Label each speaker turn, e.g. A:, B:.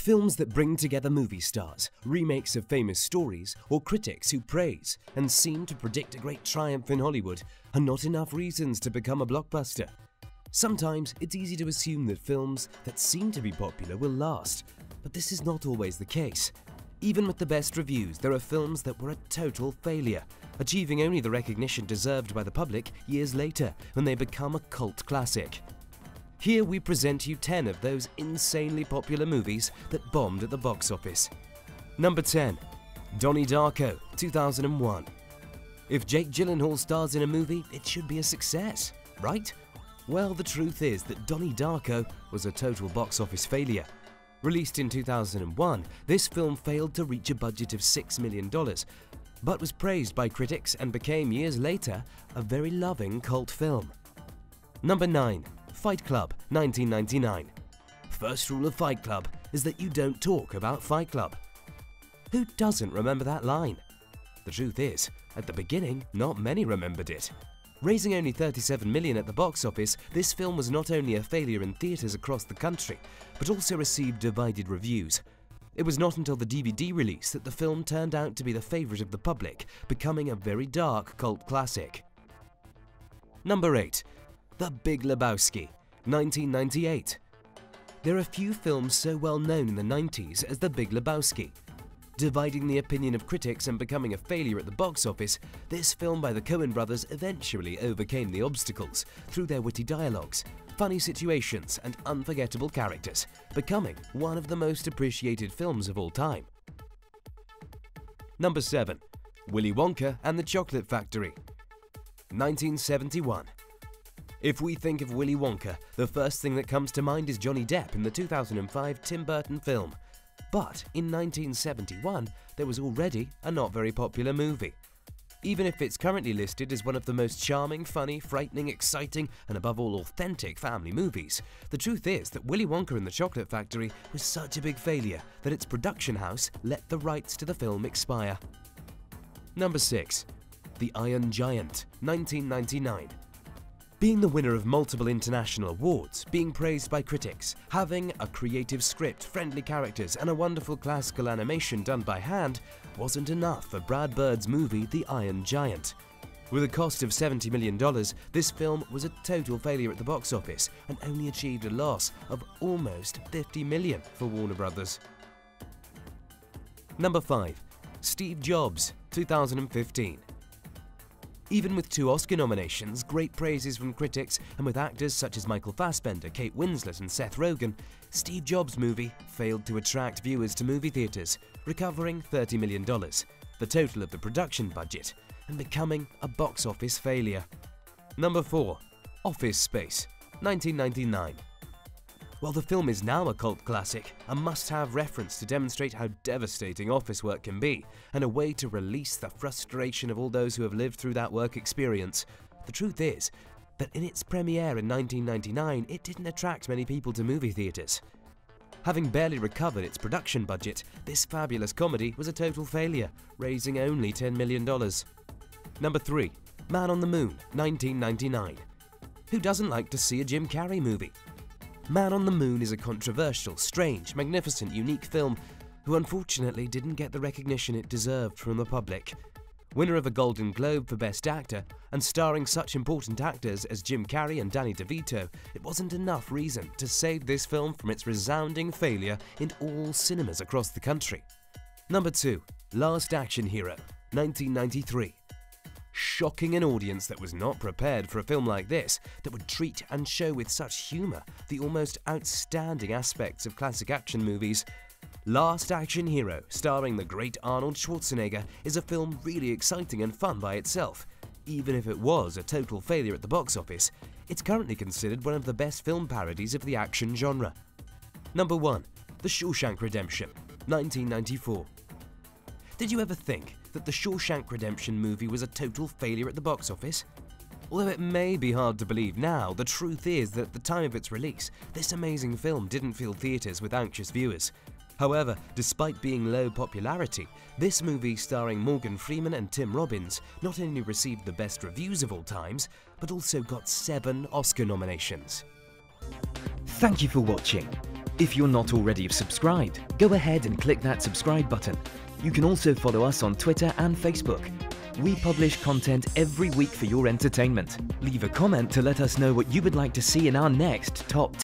A: Films that bring together movie stars, remakes of famous stories, or critics who praise and seem to predict a great triumph in Hollywood are not enough reasons to become a blockbuster. Sometimes it's easy to assume that films that seem to be popular will last, but this is not always the case. Even with the best reviews, there are films that were a total failure, achieving only the recognition deserved by the public years later when they become a cult classic. Here we present you 10 of those insanely popular movies that bombed at the box office. Number 10. Donnie Darko, 2001. If Jake Gyllenhaal stars in a movie, it should be a success, right? Well, the truth is that Donnie Darko was a total box office failure. Released in 2001, this film failed to reach a budget of $6 million, but was praised by critics and became, years later, a very loving cult film. Number 9. Fight Club, 1999. First rule of Fight Club is that you don't talk about Fight Club. Who doesn't remember that line? The truth is, at the beginning, not many remembered it. Raising only $37 million at the box office, this film was not only a failure in theaters across the country, but also received divided reviews. It was not until the DVD release that the film turned out to be the favorite of the public, becoming a very dark cult classic. Number 8. The Big Lebowski, 1998. There are few films so well known in the 90s as The Big Lebowski. Dividing the opinion of critics and becoming a failure at the box office, this film by the Coen brothers eventually overcame the obstacles through their witty dialogues, funny situations and unforgettable characters, becoming one of the most appreciated films of all time. Number 7. Willy Wonka and the Chocolate Factory, 1971. If we think of Willy Wonka, the first thing that comes to mind is Johnny Depp in the 2005 Tim Burton film. But in 1971, there was already a not very popular movie. Even if it's currently listed as one of the most charming, funny, frightening, exciting, and above all authentic family movies, the truth is that Willy Wonka and the Chocolate Factory was such a big failure that its production house let the rights to the film expire. Number 6. The Iron Giant, 1999. Being the winner of multiple international awards, being praised by critics, having a creative script, friendly characters, and a wonderful classical animation done by hand wasn't enough for Brad Bird's movie The Iron Giant. With a cost of $70 million, this film was a total failure at the box office and only achieved a loss of almost $50 million for Warner Brothers. Number 5. Steve Jobs, 2015. Even with 2 Oscar nominations, great praises from critics, and with actors such as Michael Fassbender, Kate Winslet and Seth Rogen, Steve Jobs' movie failed to attract viewers to movie theaters, recovering $30 million, the total of the production budget, and becoming a box office failure. Number 4. Office Space, 1999. While the film is now a cult classic, a must-have reference to demonstrate how devastating office work can be, and a way to release the frustration of all those who have lived through that work experience, the truth is that in its premiere in 1999, it didn't attract many people to movie theaters. Having barely recovered its production budget, this fabulous comedy was a total failure, raising only $10 million. Number 3. Man on the Moon, 1999. Who doesn't like to see a Jim Carrey movie? Man on the Moon is a controversial, strange, magnificent, unique film who unfortunately didn't get the recognition it deserved from the public. Winner of a Golden Globe for Best Actor and starring such important actors as Jim Carrey and Danny DeVito, it wasn't enough reason to save this film from its resounding failure in all cinemas across the country. Number 2. Last Action Hero, 1993. Shocking an audience that was not prepared for a film like this, that would treat and show with such humour the almost outstanding aspects of classic action movies. Last Action Hero, starring the great Arnold Schwarzenegger, is a film really exciting and fun by itself. Even if it was a total failure at the box office, it's currently considered one of the best film parodies of the action genre. Number 1. The Shawshank Redemption, 1994. Did you ever think that the Shawshank Redemption movie was a total failure at the box office? Although it may be hard to believe now, the truth is that at the time of its release, this amazing film didn't fill theaters with anxious viewers. However, despite being low popularity, this movie starring Morgan Freeman and Tim Robbins not only received the best reviews of all times, but also got 7 Oscar nominations. Thank you for watching.
B: If you're not already subscribed, go ahead and click that subscribe button. You can also follow us on Twitter and Facebook. We publish content every week for your entertainment. Leave a comment to let us know what you would like to see in our next Top